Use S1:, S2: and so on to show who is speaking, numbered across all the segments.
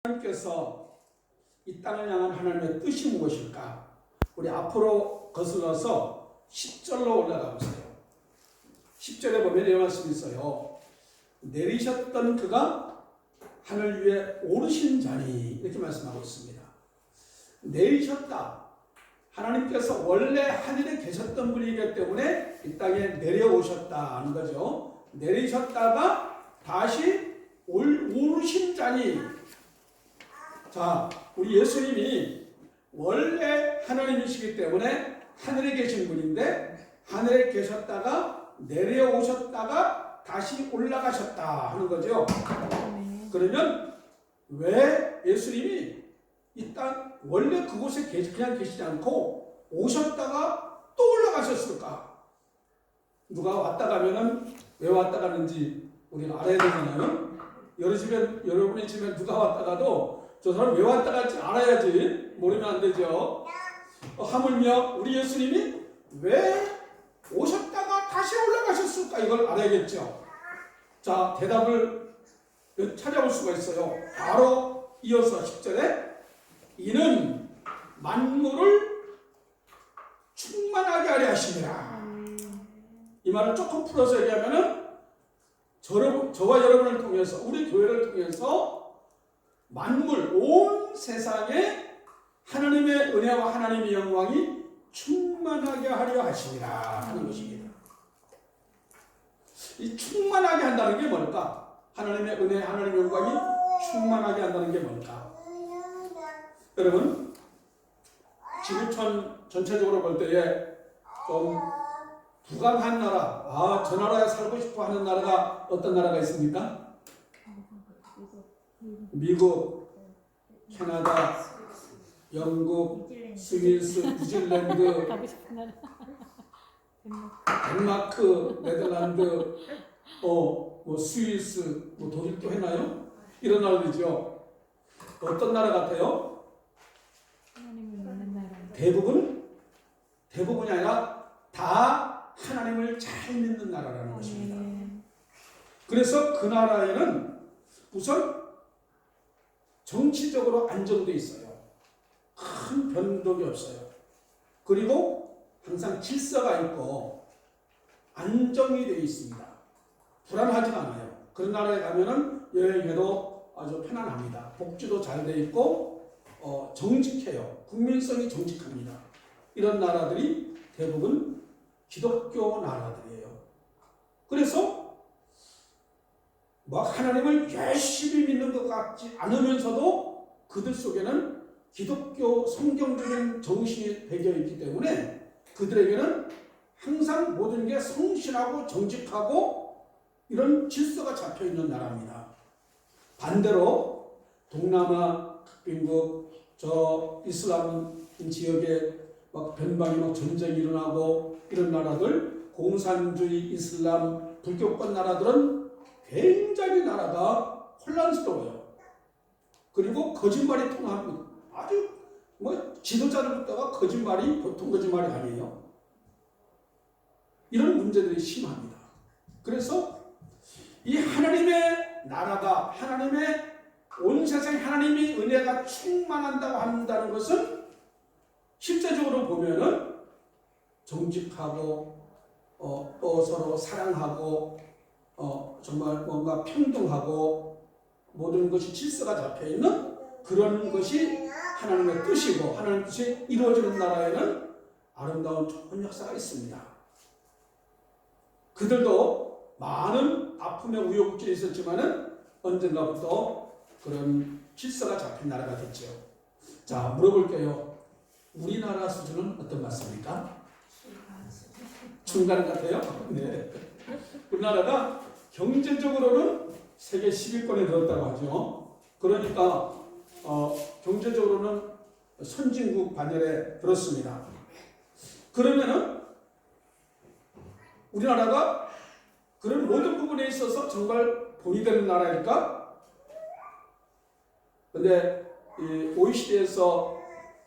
S1: 하나님께서 이 땅을 향한 하나님의 뜻이 무엇일까? 우리 앞으로 거슬러서 10절로 올라가 보세요. 10절에 보면 이런 말씀이 있어요. 내리셨던 그가 하늘 위에 오르신 자니, 이렇게 말씀하고 있습니다. 내리셨다. 하나님께서 원래 하늘에 계셨던 분이기 때문에 이 땅에 내려오셨다 하는 거죠. 내리셨다가 다시 오르신 자니. 자, 우리 예수님이 원래 하나님이시기 때문에 하늘에 계신 분인데, 하늘에 계셨다가 내려오셨다가 다시 올라가셨다 하는 거죠. 그러면 왜 예수님이 이 땅 원래 그곳에 그냥 계시지 않고 오셨다가 또 올라가셨을까? 누가 왔다 가면은 왜 왔다 가는지 우리가 알아야 되잖아요. 여러분의 집에 누가 왔다 가도 저 사람 왜 왔다 갔지 알아야지. 모르면 안 되죠. 하물며 우리 예수님이 왜 오셨다가 다시 올라가셨을까? 이걸 알아야겠죠. 자, 대답을 찾아올 수가 있어요. 바로 이어서 10절에 이는 만물을 충만하게 하려 하시니라. 이 말을 조금 풀어서 얘기하면은 저와 여러분을 통해서, 우리 교회를 통해서 만물, 온 세상에 하나님의 은혜와 하나님의 영광이 충만하게 하려 하시니라 하는 것입니다. 이 충만하게 한다는 게 뭘까? 하나님의 은혜, 하나님의 영광이 충만하게 한다는 게 뭘까? 여러분, 지구촌 전체적으로 볼 때에 좀 부강한 나라, 저 나라에 살고 싶어 하는 나라가 어떤 나라가 있습니까? 미국, 캐나다, 영국, 스위스, 뉴질랜드, 덴마크, 네덜란드, 스위스, 독일도 해나요? 이런 나라들이죠. 어떤 나라 같아요? 대부분이 아니라 다 하나님을 잘 믿는 나라라는 것입니다. 그래서 그 나라에는 우선 정치적으로 안정되어 있어요. 큰 변동이 없어요. 그리고 항상 질서가 있고 안정이 되어 있습니다. 불안하지가 않아요. 그런 나라에 가면은 여행해도 아주 편안합니다. 복지도 잘 되어 있고 정직해요. 국민성이 정직합니다. 이런 나라들이 대부분 기독교 나라들이에요. 그래서 막 하나님을 열심히 믿는 것 같지 않으면서도 그들 속에는 기독교 성경적인 정신이 배겨 있기 때문에 그들에게는 항상 모든 게 성실하고 정직하고 이런 질서가 잡혀 있는 나라입니다. 반대로 동남아, 빈국, 저 이슬람 지역에 막 변방이 막 전쟁이 일어나고 이런 나라들, 공산주의 이슬람 불교권 나라들은 굉장히 나라가 혼란스러워요. 그리고 거짓말이 통합니다. 아주 지도자를 붙다가 거짓말이 보통 거짓말이 아니에요. 이런 문제들이 심합니다. 그래서 이 하나님의 나라가, 하나님의 온 세상 하나님의 은혜가 충만한다고 한다는 것은 실제적으로 보면은 정직하고 또 서로 사랑하고 정말 뭔가 평등하고 모든 것이 질서가 잡혀 있는 그런 것이 하나님의 뜻이고 하나님의 뜻이 이루어지는 나라에는 아름다운 좋은 역사가 있습니다. 그들도 많은 아픔의 우여곡절이 있었지만은 언젠가부터 그런 질서가 잡힌 나라가 됐죠. 자, 물어볼게요. 우리나라 수준은 어떤 것 같습니까? 중간 같아요? 네. 우리나라가 경제적으로는 세계 10위권에 들었다고 하죠. 그러니까 경제적으로는 선진국 반열에 들었습니다. 그러면은 우리나라가 그런 모든 부분에 있어서 정말 본이 되는 나라일까? 근데 이 OECD에서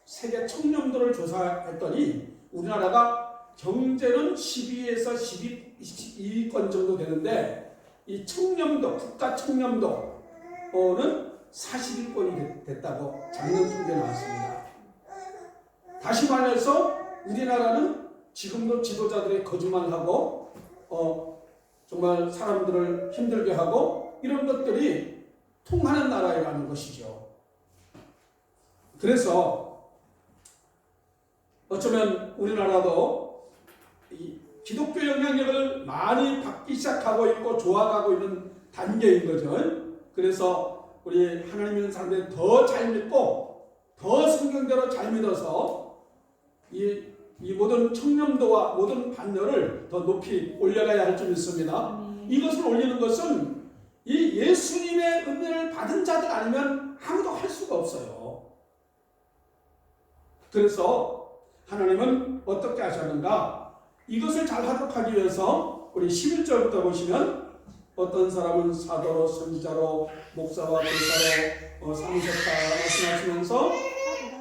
S1: 세계 청렴도를 조사했더니 우리나라가 경제는 12위에서 12위권 정도 되는데 이 청렴도, 국가 청렴도는 40위권이 됐다고 작년 통계 나왔습니다. 다시 말해서 우리나라는 지금도 지도자들이 거짓말하고 정말 사람들을 힘들게 하고 이런 것들이 통하는 나라라는 것이죠. 그래서 어쩌면 우리나라도 이 기독교 영향력을 많이 받기 시작하고 있고 좋아가고 있는 단계인 거죠. 그래서 우리 하나님 믿는 사람들이 더 잘 믿고 더 성경대로 잘 믿어서 이 모든 청렴도와 모든 반열을 더 높이 올려가야 할 줄 믿습니다. 이것을 올리는 것은 이 예수님의 은혜를 받은 자들 아니면 아무도 할 수가 없어요. 그래서 하나님은 어떻게 하셨는가? 이것을 잘 하도록 하기 위해서 우리 11절부터 보시면 어떤 사람은 사도로 선지자로 목사와 교사로 삼으셨다 말씀하시면서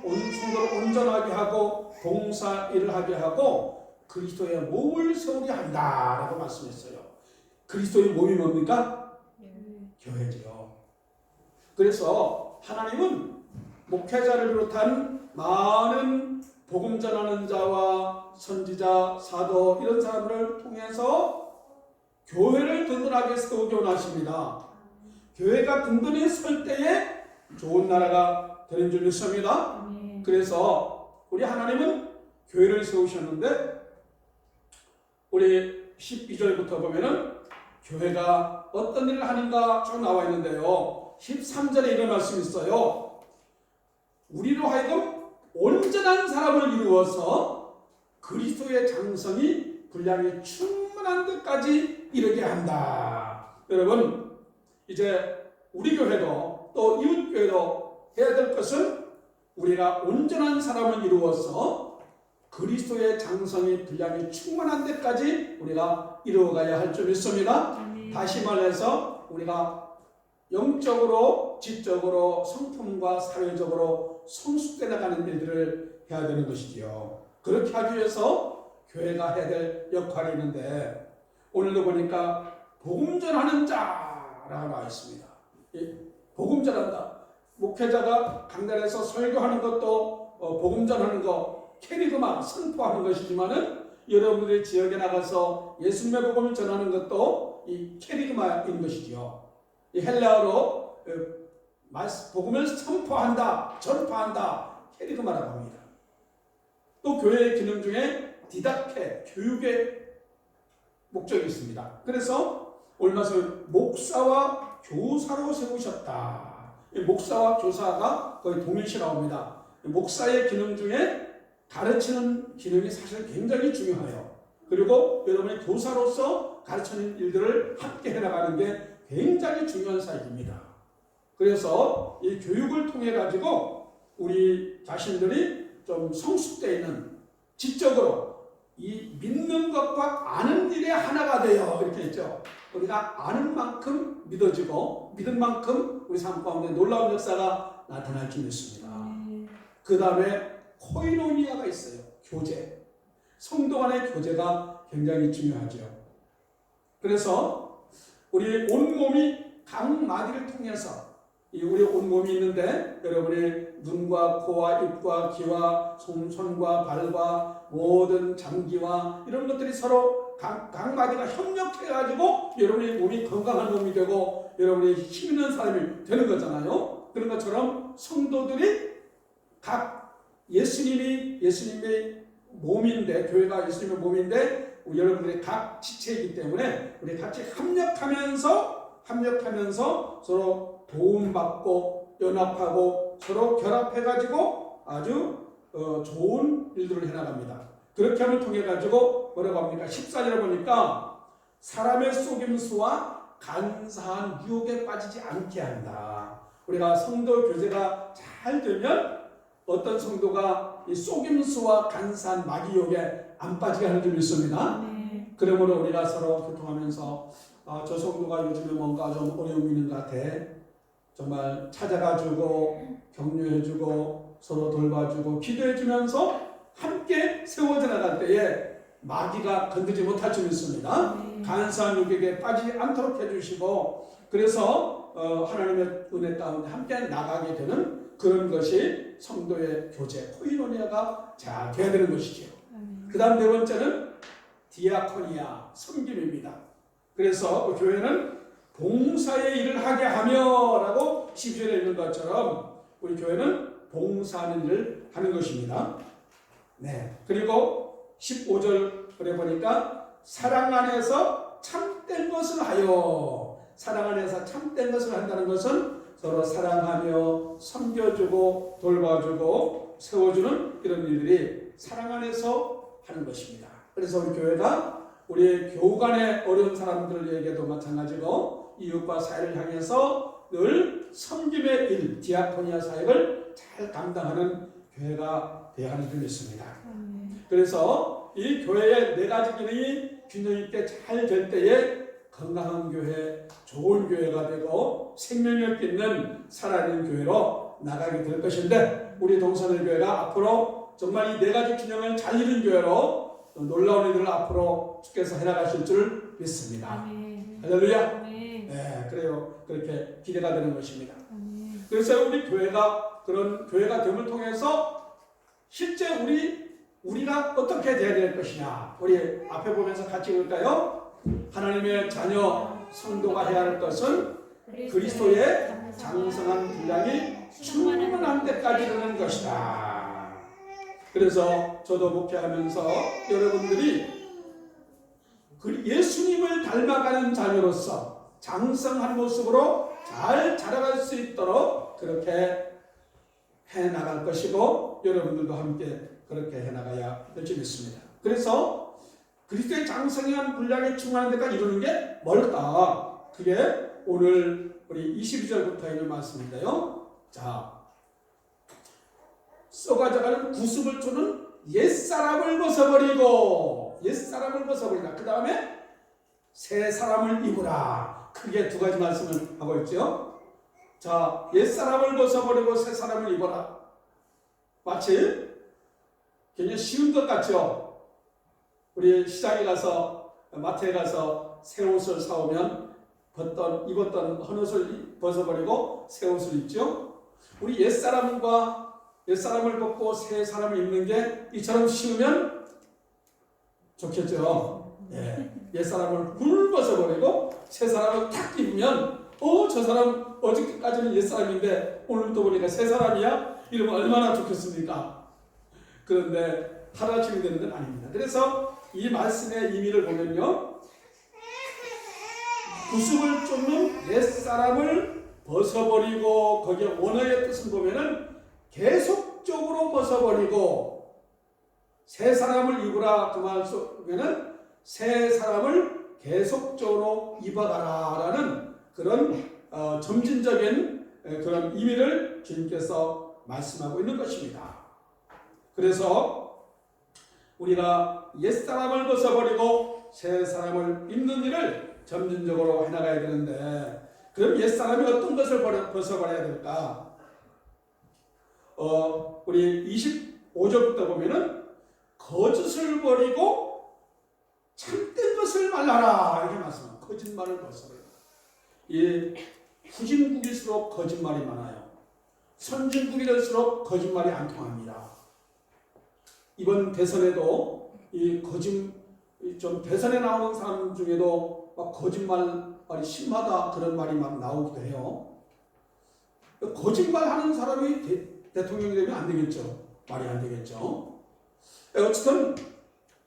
S1: 성도를 온전하게 하고 봉사 일을 하게 하고 그리스도의 몸을 세우게 한다라고 말씀했어요. 그리스도의 몸이 뭡니까? 교회죠. 그래서 하나님은 목회자를 비롯한 많은 복음 전하는 자와 선지자, 사도 이런 사람들을 통해서 교회를 든든하게 세우기 원하십니다. 교회가 든든히 설 때에 좋은 나라가 되는 줄 믿습니다. 그래서 우리 하나님은 교회를 세우셨는데 우리 12절부터 보면은 교회가 어떤 일을 하는가 쭉 나와 있는데요. 13절에 이런 말씀이 있어요. 우리로 하여금 온전한 사람을 이루어서 그리스도의 장성이 분량이 충분한 데까지 이르게 한다. 여러분, 이제 우리 교회도 또 이웃 교회도 해야 될 것은 우리가 온전한 사람을 이루어서 그리스도의 장성이 분량이 충분한 데까지 우리가 이루어가야 할 줄 믿습니다. 다시 말해서 우리가 영적으로, 지적으로, 성품과 사회적으로 성숙돼 나가는 일들을 해야 되는 것이지요. 그렇게 하기 위해서 교회가 해야 될 역할이 있는데 오늘도 보니까 복음 전하는 자라고 나와 있습니다. 복음 전한다. 목회자가 강단에서 설교하는 것도 복음 전하는 거, 캐리그마 선포하는 것이지만은 여러분들의 지역에 나가서 예수님의 복음을 전하는 것도 이 캐리그마인 것이지요. 이 헬라어로 복음을 선포한다, 전파한다, 캐리그마라고 합니다. 또 교회의 기능 중에 디다케, 교육의 목적이 있습니다. 그래서 오늘 말씀 목사와 교사로 세우셨다. 목사와 교사가 거의 동일시 나옵니다. 목사의 기능 중에 가르치는 기능이 사실 굉장히 중요해요. 그리고 여러분이 교사로서 가르치는 일들을 함께 해나가는 게 굉장히 중요한 사역입니다. 그래서 이 교육을 통해 가지고 우리 자신들이 좀 성숙되어 있는 지적으로 이 믿는 것과 아는 일의 하나가 되어 이렇게 했죠. 우리가 아는 만큼 믿어지고 믿은 만큼 우리 삶 가운데 놀라운 역사가 나타날 줄 믿습니다. 그 다음에 코이노니아가 있어요. 교제. 성도 간의 교제가 굉장히 중요하죠. 그래서 우리 온몸이 각 마디를 통해서 우리 온몸이 있는데 여러분의 눈과 코와 입과 귀와 손과 발과 모든 장기와 이런 것들이 서로 각 마디가 협력해가지고 여러분의 몸이 건강한 몸이 되고 여러분의 힘 있는 사람이 되는 거잖아요. 그런 것처럼 성도들이 각 예수님의 몸인데 교회가 예수님의 몸인데 여러분들이 각 지체이기 때문에 우리 같이 협력하면서 서로 도움받고 연합하고 서로 결합해가지고 아주 좋은 일들을 해나갑니다. 그렇게 함을 통해 가지고 뭐라고 합니까? 14절에 보니까 사람의 속임수와 간사한 유혹에 빠지지 않게 한다. 우리가 성도 교제가 잘 되면 어떤 성도가 이 속임수와 간사한 마귀 유혹에 안 빠지게 하는 줄 믿습니다. 그러므로 우리가 서로 교통하면서 저 성도가 요즘에 뭔가 좀 어려움이 있는 것 같아. 정말 찾아가주고 격려해주고 서로 돌봐주고 기도해주면서 함께 세워져 나갈 때에 마귀가 건드지 못할 줄 믿습니다. 간사한 유혹에 빠지지 않도록 해주시고 그래서 하나님의 은혜 가운데 함께 나가게 되는 그런 것이 성도의 교제, 코이노니아가 잘 돼야 되는 것이죠. 그 다음 네 번째는 디아코니아, 섬김입니다. 그래서 교회는 봉사의 일을 하게 하며라고 12절에 있는 것처럼 우리 교회는 봉사하는 일을 하는 것입니다. 네. 그리고 15절에 보니까 사랑 안에서 참된 것을 하여, 사랑 안에서 참된 것을 한다는 것은 서로 사랑하며 섬겨주고 돌봐주고 세워주는 이런 일들이 사랑 안에서 하는 것입니다. 그래서 우리 교회가 우리 교우 간의 어려운 사람들에게도 마찬가지고 이웃과 사회를 향해서 늘 섬김의 일, 디아코니아 사역을 잘 감당하는 교회가 되어야 하는 줄 믿습니다. 그래서 이 교회의 네 가지 기능이 균형 있게 잘 될 때에 건강한 교회, 좋은 교회가 되고 생명력 있는 살아있는 교회로 나가게 될 것인데, 우리 동선의 교회가 앞으로 정말 이 네 가지 균형을 잘 이룬 교회로 놀라운 일을 앞으로 주께서 해나가실 줄 믿습니다. 할렐루야. 네, 그래요. 그렇게 기대가 되는 것입니다. 그래서 우리 교회가 그런 교회가 됨을 통해서 실제 우리가 어떻게 돼야 될 것이냐, 우리 앞에 보면서 같이 읽을까요? 하나님의 자녀 성도가 해야 할 것은 그리스도의 장성한 분량이 충만한 데까지 이르는 것이다. 그래서 저도 목회하면서 여러분들이 예수님을 닮아가는 자녀로서 장성한 모습으로 잘 자라갈 수 있도록 그렇게 해나갈 것이고, 여러분들도 함께 그렇게 해나가야 될 줄 믿습니다. 그래서 그리스도의 장성한 분량이 충만한 데까지 이루는 게 뭘까? 그게 오늘 우리 22절부터 있는 말씀인데요. 자, 썩어져가는 구습을 주는 옛사람을 벗어버리고, 옛사람을 벗어버리라. 그 다음에 새 사람을 입으라. 크게 두 가지 말씀을 하고 있죠. 자, 옛사람을 벗어버리고 새 사람을 입어라. 마치 굉장히 쉬운 것 같죠? 우리 시장에 가서, 마트에 가서 새 옷을 사오면 입었던 헌옷을 벗어버리고 새 옷을 입죠? 우리 옛사람을 벗고 새 사람을 입는 게 이처럼 쉬우면 좋겠죠? 네. 옛사람을 훌 벗어버리고 새 사람을 탁 입으면, 저 사람 어저께까지는 옛사람인데 오늘부터 보니까 새 사람이야? 이러면 얼마나 좋겠습니까? 그런데 하루아침에 되는 건 아닙니다. 그래서 이 말씀의 의미를 보면요, 구습을 쫓는 옛사람을 벗어버리고, 거기에 원어의 뜻을 보면은 계속적으로 벗어버리고 새 사람을 입으라, 그 말 속에는 새 사람을 계속적으로 입어가라라는 그런 점진적인 그런 의미를 주님께서 말씀하고 있는 것입니다. 그래서 우리가 옛사람을 벗어버리고 새 사람을 입는 일을 점진적으로 해나가야 되는데, 그럼 옛사람이 어떤 것을 벗어버려야 될까? 우리 25절부터 보면은 거짓을 버리고 참된 것을 말라라, 이렇게 말씀합니다. 거짓말을 벗어버려라. 이 후진국일수록 거짓말이 많아요. 선진국일수록 거짓말이 안 통합니다. 이번 대선에도 좀 대선에 나오는 사람 중에도 막 거짓말이 심하다 그런 말이 막 나오기도 해요. 거짓말하는 사람이 대통령이 되면 안 되겠죠. 말이 안 되겠죠. 어쨌든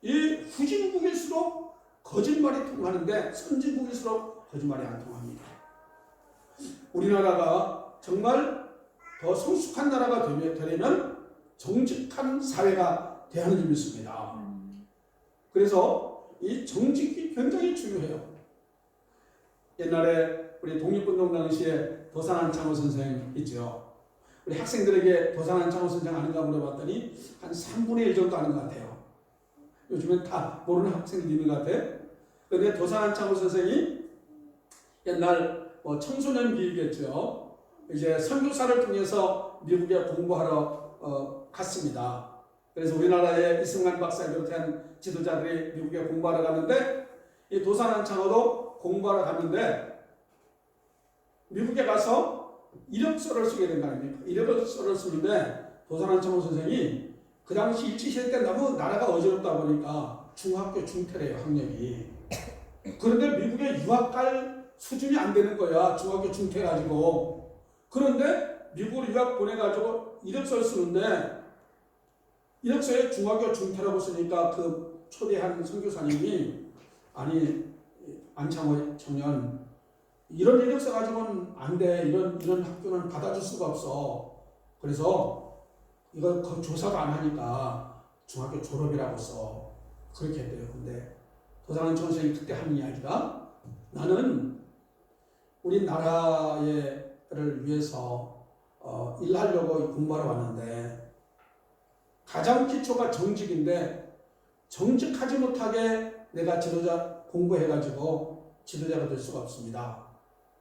S1: 이 후진국일수록 거짓말이 통하는데 선진국일수록 거짓말이 안 통합니다. 우리나라가 정말 더 성숙한 나라가 되려면 정직한 사회가 돼야 하는 줄 믿습니다. 그래서 이 정직이 굉장히 중요해요. 옛날에 우리 독립운동 당시에 도산한 창호 선생 있죠. 우리 학생들에게 도산한 창호 선생 아는가 물어봤더니 한 3분의 1 정도 아는 것 같아요. 요즘엔 다 모르는 학생들이 있는 것 같아요. 그런데 도산한 창호 선생이 옛날 청소년 비이겠죠. 이제 선교사를 통해서 미국에 공부하러 갔습니다. 그래서 우리나라의 이승만 박사를 비롯한 지도자들이 미국에 공부하러 갔는데, 이 도산한 창호도 공부하러 갔는데 미국에 가서 이력서를 쓰게 된 거 아닙니까? 이력서를 쓰는데 도산한창호 선생이 그 당시 일제시대 때 너무 나라가 어지럽다 보니까 중학교 중퇴래요, 학력이. 그런데 미국에 유학 갈 수준이 안 되는 거야, 중학교 중퇴가지고. 그런데 미국으로 유학 보내가지고 이력서를 쓰는데 이력서에 중학교 중퇴라고 쓰니까 그 초대한 선교사님이 아니 안창호 청년 이런 이력서 가지고는 안 돼. 이런 학교는 받아줄 수가 없어. 그래서 이거 조사도 안 하니까 중학교 졸업이라고 써. 그렇게 했대요. 근데 도산한 선생이 그때 한 이야기가 나는 우리 나라를 위해서 일하려고 공부하러 왔는데 가장 기초가 정직인데 정직하지 못하게 내가 지도자 공부해가지고 지도자가 될 수가 없습니다.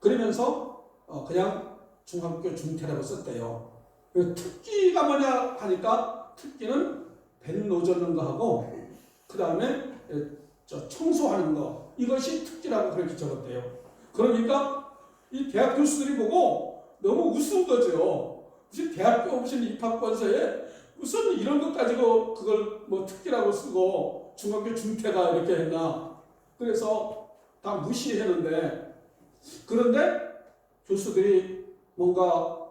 S1: 그러면서 그냥 중학교 중퇴라고 썼대요. 특기가 뭐냐 하니까 특기는 벤 놓젓는 거 하고 그 다음에 청소하는 거 이것이 특기라고 그렇게 적었대요. 그러니까 이 대학 교수들이 보고 너무 우스운 거죠. 무슨 대학교 무슨 입학권서에 무슨 이런 것 가지고 그걸 뭐 특기라고 쓰고 중학교 중퇴가 이렇게 했나. 그래서 다 무시했는데 그런데 교수들이 뭔가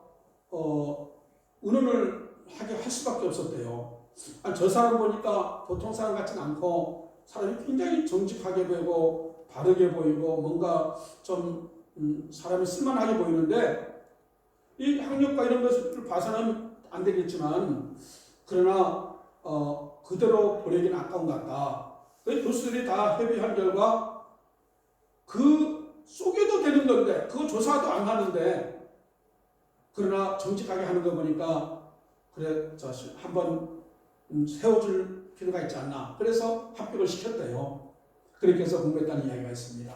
S1: 의논을 하게 할 수밖에 없었대요. 아니, 저 사람 보니까 보통 사람 같지는 않고 사람이 굉장히 정직하게 보이고 바르게 보이고 뭔가 좀 사람이 쓸만하게 보이는데 이 학력과 이런 것을 봐서는 안 되겠지만 그러나 그대로 보내기는 아까운 것 같다. 교수들이 다 협의한 결과 그 속여도 되는 건데 그거 조사도 안 하는데 그러나 정직하게 하는 거 보니까 그래 한번 세워줄 필요가 있지 않나. 그래서 합격을 시켰대요. 그렇게 해서 공부했다는 이야기가 있습니다.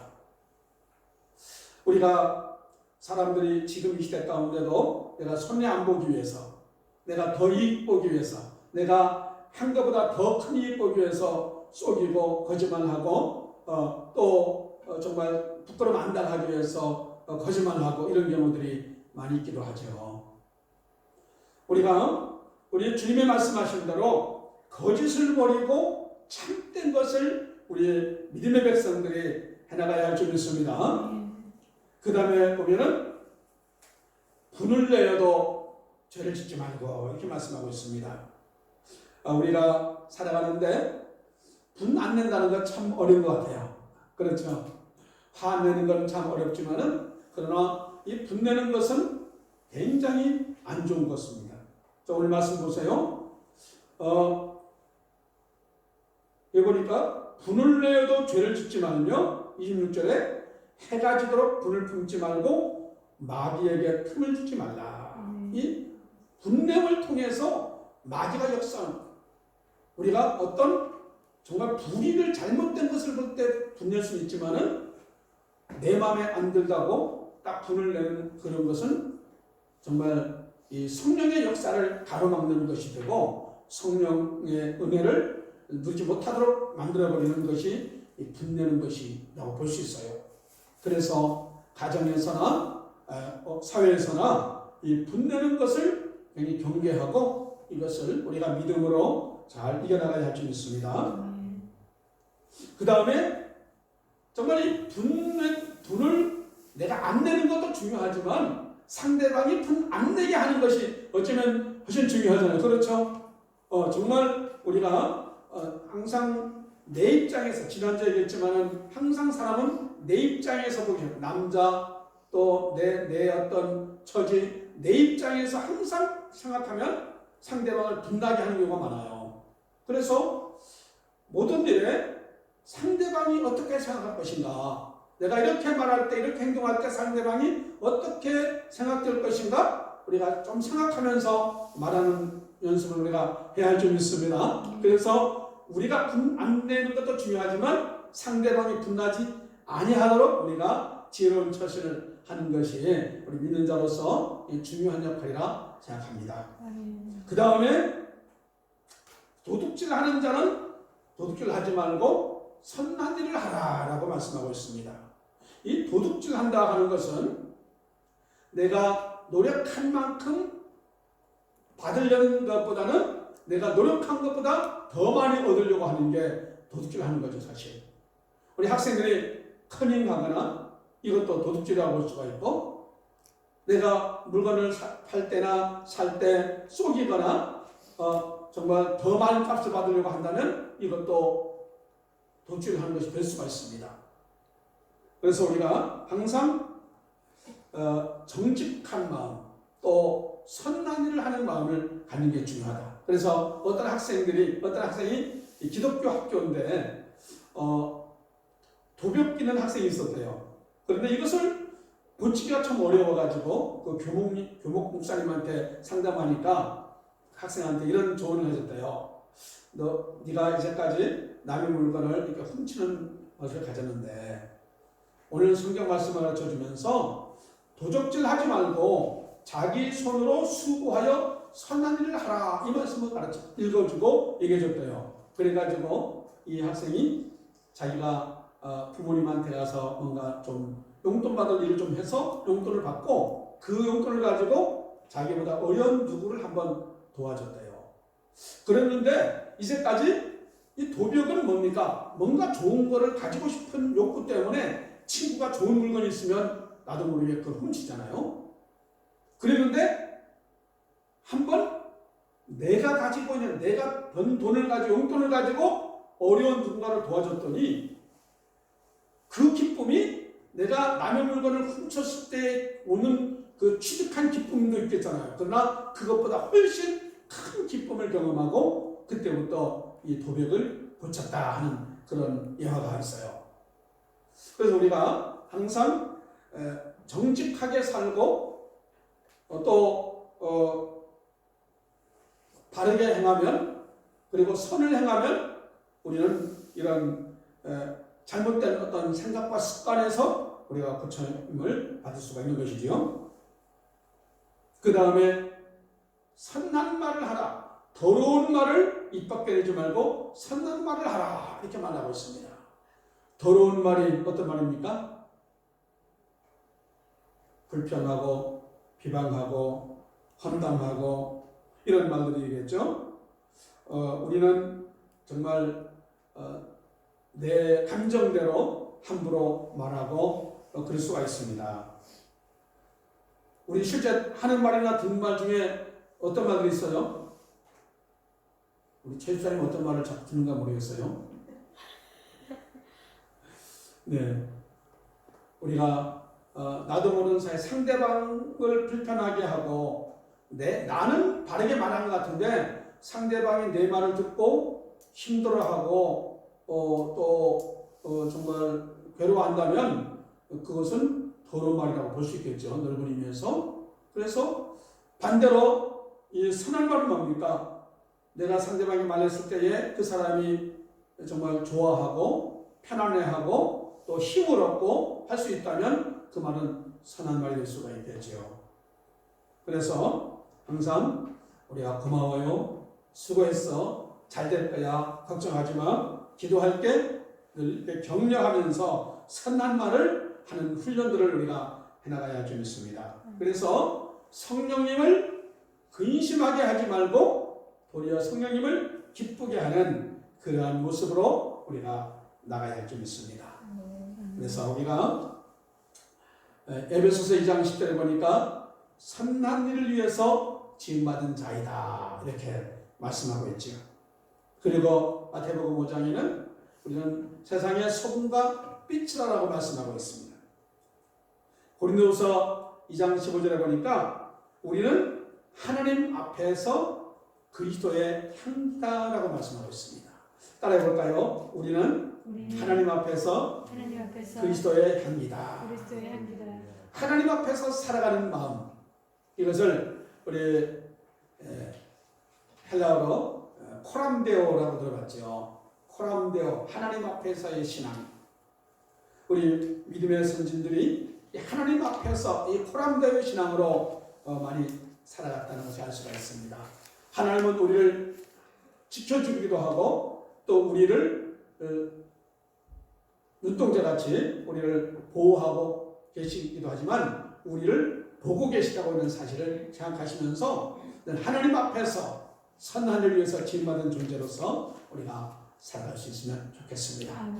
S1: 우리가 사람들이 지금 이 시대 가운데도 내가 손해 안 보기 위해서 내가 더 이익 보기 위해서 내가 한 것보다 더 큰 이익 보기 위해서 속이고 거짓말하고 또 정말 부끄러움 안 당하기 위해서 거짓말하고 이런 경우들이 많이 있기도 하죠. 우리가 우리 주님의 말씀하신 대로 거짓을 버리고 참된 것을 우리 믿음의 백성들이 해나가야 할 줄 믿습니다. 그 다음에 보면은 분을 내어도 죄를 짓지 말고 이렇게 말씀하고 있습니다. 우리가 살아가는데 분 안 낸다는 건 참 어려운 것 같아요. 그렇죠. 화 내는 건 참 어렵지만은 그러나 이 분 내는 것은 굉장히 안 좋은 것입니다. 자, 오늘 말씀 보세요. 여기 보니까 분을 내어도 죄를 짓지 말며 26절에 해가 지도록 분을 품지 말고 마귀에게 틈을 주지 말라. 이 분냄을 통해서 마귀가 역사하는 우리가 어떤 정말 불의를 잘못된 것을 볼 때 분낼 수 있지만은 내 마음에 안 들다고 딱 분을 내는 그런 것은 정말 이 성령의 역사를 가로막는 것이 되고 성령의 은혜를 누리지 못하도록 만들어버리는 것이 이 분내는 것이라고 볼 수 있어요. 그래서 가정에서나 사회에서나 이 분내는 것을 굉장히 경계하고 이것을 우리가 믿음으로 잘 이겨나가야 할 줄 믿습니다. 그 다음에 정말 이 분을 내가 안 내는 것도 중요하지만 상대방이 분 안 내게 하는 것이 어쩌면 훨씬 중요하잖아요. 그렇죠? 정말 우리가 항상 내 입장에서 지난주에 얘기했지만은 항상 사람은 내 입장에서 보게 해요. 남자 또 내 어떤 처지 내 입장에서 항상 생각하면 상대방을 분나게 하는 경우가 많아요. 그래서 모든 일에 상대방이 어떻게 생각할 것인가 내가 이렇게 말할 때 이렇게 행동할 때 상대방이 어떻게 생각될 것인가 우리가 좀 생각하면서 말하는 연습을 우리가 해야 할 줄 믿습니다. 그래서 우리가 분 안 내는 것도 중요하지만 상대방이 분나지 아니하도록 우리가 지혜로운 처신을 하는 것이 우리 믿는 자로서 중요한 역할이라 생각합니다. 그 다음에 도둑질 하는 자는 도둑질 하지 말고 선한 일을 하라라고 말씀하고 있습니다. 이 도둑질 한다 하는 것은 내가 노력한 만큼 받으려는 것보다는 내가 노력한 것보다 더 많이 얻으려고 하는 게 도둑질 하는 거죠, 사실. 우리 학생들이 커닝하거나 이것도 도둑질이라고 볼 수가 있고, 내가 물건을 팔 때나 살 때 속이거나 정말 더 많은 값을 받으려고 한다면 이것도 도둑질을 하는 것이 될 수가 있습니다. 그래서 우리가 항상 정직한 마음, 또 선한 일을 하는 마음을 갖는 게 중요하다. 그래서 어떤 학생이 기독교 학교인데 도벽 끼는 학생이 있었대요. 그런데 이것을 고치기가 참 어려워가지고 그 교목 목사님한테 상담하니까 학생한테 이런 조언을 해줬대요. 네가 이제까지 남의 물건을 이렇게 훔치는 것을 가졌는데 오늘 성경 말씀을 가르쳐주면서 도적질 하지 말고 자기 손으로 수고하여 선한 일을 하라, 이 말씀을 읽어주고 얘기해줬대요. 그래가지고 이 학생이 자기가 부모님한테 가서 뭔가 좀 용돈 받을 일을 좀 해서 용돈을 받고 그 용돈을 가지고 자기보다 어려운 누구를 한번 도와줬대요. 그랬는데 이제까지 이 도벽은 뭡니까? 뭔가 좋은 거를 가지고 싶은 욕구 때문에 친구가 좋은 물건이 있으면 나도 모르게 그걸 훔치잖아요. 그랬는데 한번 내가 가지고 있는, 내가 번 돈을 가지고, 용돈을 가지고 어려운 누군가를 도와줬더니 그 기쁨이 내가 남의 물건을 훔쳤을 때 오는 그 취득한 기쁨도 있겠잖아요. 그러나 그것보다 훨씬 큰 기쁨을 경험하고 그때부터 이 도벽을 고쳤다 하는 그런 예화가 있어요. 그래서 우리가 항상 정직하게 살고 또 바르게 행하면, 그리고 선을 행하면 우리는 이런 잘못된 어떤 생각과 습관에서 우리가 고침을 받을 수가 있는 것이지요. 그 다음에 선한 말을 하라. 더러운 말을 입 밖에 내지 말고 선한 말을 하라, 이렇게 말하고 있습니다. 더러운 말이 어떤 말입니까? 불평하고 비방하고 험담하고 이런 말들이겠죠. 우리는 정말 내 감정대로 함부로 말하고 그럴 수가 있습니다. 우리 실제 하는 말이나 듣는 말 중에 어떤 말들이 있어요? 우리 최 집사님 어떤 말을 자꾸 듣는가 모르겠어요. 네, 우리가 나도 모르는 사이 상대방을 불편하게 하고 나는 바르게 말한 것 같은데 상대방이 내 말을 듣고 힘들어하고 또 정말 괴로워한다면 그것은 더러운 말이라고 볼 수 있겠죠. 넓은 의미에서. 그래서 반대로 이 선한 말은 뭡니까? 내가 상대방이 말했을 때에 그 사람이 정말 좋아하고 편안해하고 또 힘을 얻고 할 수 있다면 그 말은 선한 말이 될 수가 있겠죠. 그래서 항상 우리가 고마워요, 수고했어, 잘 될 거야, 걱정하지 마, 기도할게, 늘 격려하면서 선한 말을 하는 훈련들을 우리가 해나가야 좀 있습니다. 그래서 성령님을 근심하게 하지 말고 도리어 성령님을 기쁘게 하는 그러한 모습으로 우리가 나가야 할 점 있습니다. 그래서 우리가 에베소서 2장 10절에 보니까 선한 일을 위해서 지음받은 자이다, 이렇게 말씀하고 있죠. 그리고 마태복음 5장에는 우리는 세상의 소금과 빛이라고 말씀하고 있습니다. 고린도후서 2장 15절에 보니까 우리는 하나님 앞에서 그리스도의 향기다라고 말씀하고 있습니다. 따라해 볼까요? 우리는 하나님 앞에서 그리스도의 향기다. 하나님 앞에서 살아가는 마음, 이것을 우리 헬라어로 코람데오라고 들어봤죠. 코람데오, 하나님 앞에서의 신앙. 우리 믿음의 선진들이 하나님 앞에서 이 코람데오의 신앙으로 많이 살아갔다는 것을 알 수가 있습니다. 하나님은 우리를 지켜주기도 하고 또 우리를 눈동자같이 우리를 보호하고 계시기도 하지만 우리를 보고 계시다고 하는 사실을 생각하시면서 하나님 앞에서 선한 일을 위해서 지음받은 존재로서 우리가 살아갈 수 있으면 좋겠습니다.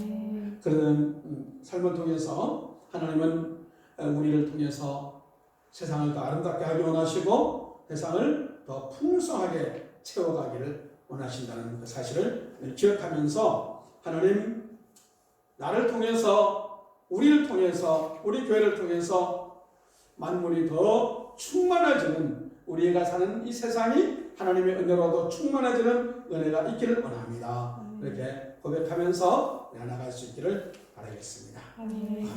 S1: 그러는 삶을 통해서 하나님은 우리를 통해서 세상을 더 아름답게 하기 원하시고 세상을 더 풍성하게 채워가기를 원하신다는 그 사실을 기억하면서 하나님 나를 통해서 우리를 통해서 우리 교회를 통해서 만물이 더 충만해지는 우리가 사는 이 세상이 하나님의 은혜로도 충만해지는 은혜가 있기를 원합니다. 이렇게 고백하면서 나아갈 수 있기를 바라겠습니다. 아멘.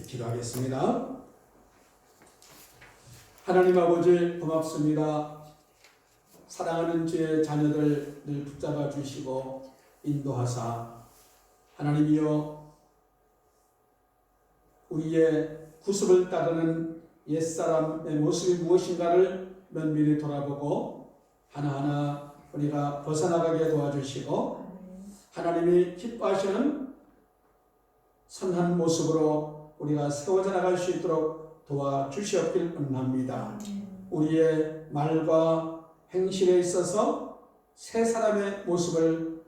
S1: 기도하겠습니다. 하나님 아버지 고맙습니다. 사랑하는 주의 자녀들 늘 붙잡아 주시고 인도하사 하나님이여 우리의 구습을 따르는 옛사람의 모습이 무엇인가를 면밀히 돌아보고 하나하나 우리가 벗어나가게 도와주시고 하나님이 기뻐하시는 선한 모습으로 우리가 세워져 나갈 수 있도록 도와주시옵길 원합니다. 우리의 말과 행실에 있어서 새 사람의 모습을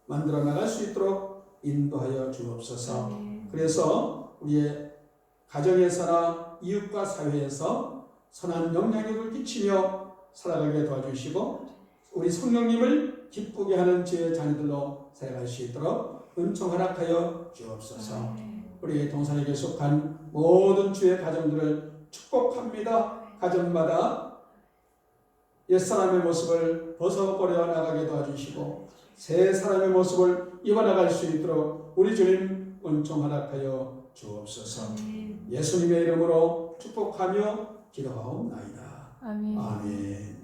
S1: 만들어 나갈 수 있도록 인도하여 주옵소서. 그래서 우리의 가정에서나 이웃과 사회에서 선한 영향력을 끼치며 살아가게 도와주시고 우리 성령님을 기쁘게 하는 주의 자녀들로 살아갈 수 있도록 은총 허락하여 주옵소서. 우리 동산에게 속한 모든 주의 가정들을 축복합니다. 가정마다 옛사람의 모습을 벗어버려 나가게 도와주시고 새 사람의 모습을 입어나갈 수 있도록 우리 주님 은총 허락하여 주옵소서. 예수님의 이름으로 축복하며 기도하옵나이다. 아멘.